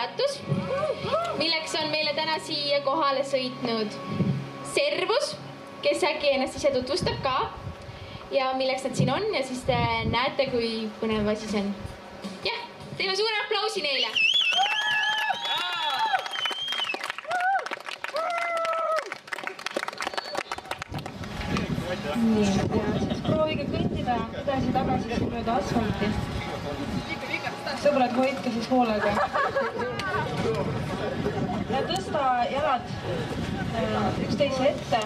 üllatus, milleks on meile täna siia kohale sõitnud Servus, kes äkki ennast ise tutvustab ka ja milleks nad siin on ja siis te näete, kui põnev asi see on. Jah, teeme suure aplausi neile. Nii, ja siis proovige kõndida edasi-tagasi mööda asfalti. Sõbrad, hoidke siis hoolega. Ja tõsta jalad üksteise ette.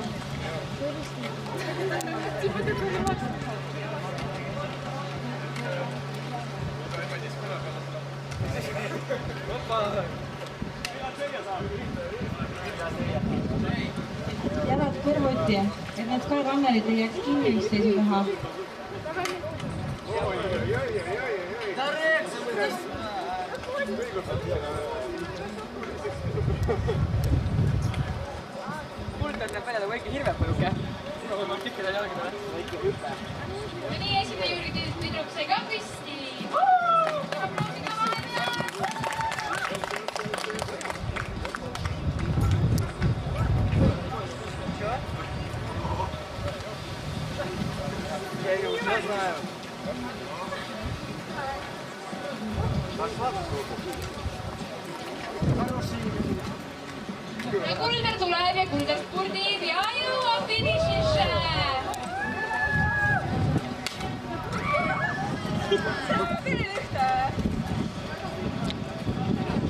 Jalad kõrvuti, et need kaevannerid ei jääks kinni üksteise taha. Kultad näeb välja, väike hirvepõluke. Kuna võime tikkida jalgi peale. Väike hüpe. Ja nii esimene Jürgi tüdruk sai ka pisti. Ja Kulder tuleb ja Kulder spurdib ja jõuab finišisse.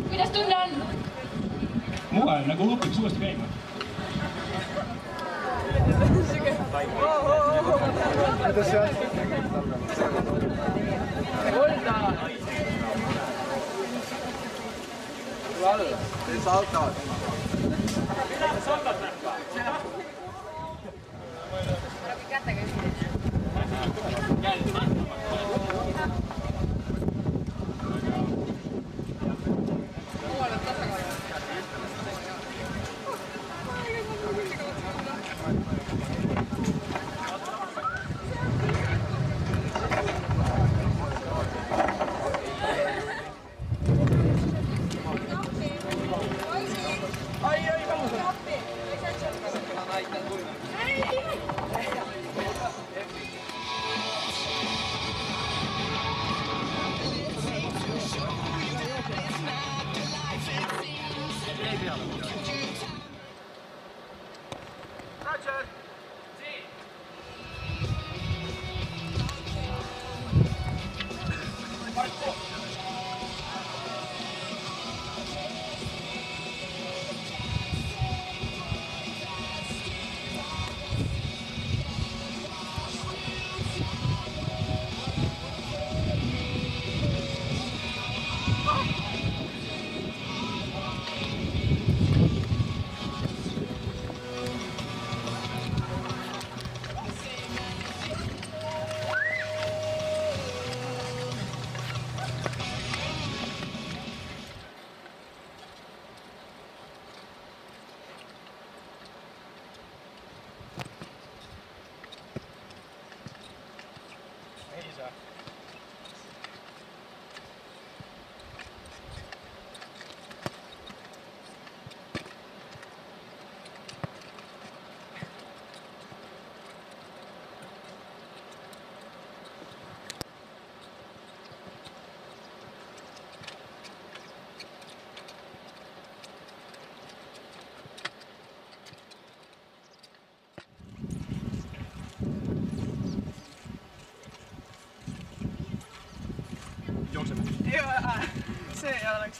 Kuidas tunne on? Mugav, nagu õpiks uuesti käima. Kuidas see on? Kulda! Tule alla. Teil saltavad. Rabi kätega üldse. See oleks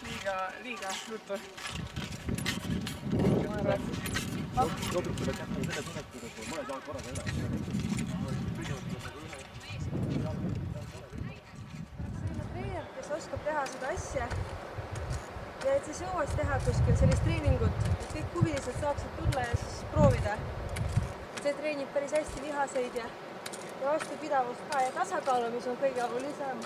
liiga ruttu. Todruk tuleb jätta selle tunnetada, kui mõned jalg korraga üle. Selline treener, kes oskab teha seda asja ja et siis jõuaks teha kuskil sellist treeningut, et kõik huvilised saaksid tulla ja siis proovida. See treenib päris hästi lihaseid ja vastupidavust ka ja tasakaalu, mis on kõige olulisem.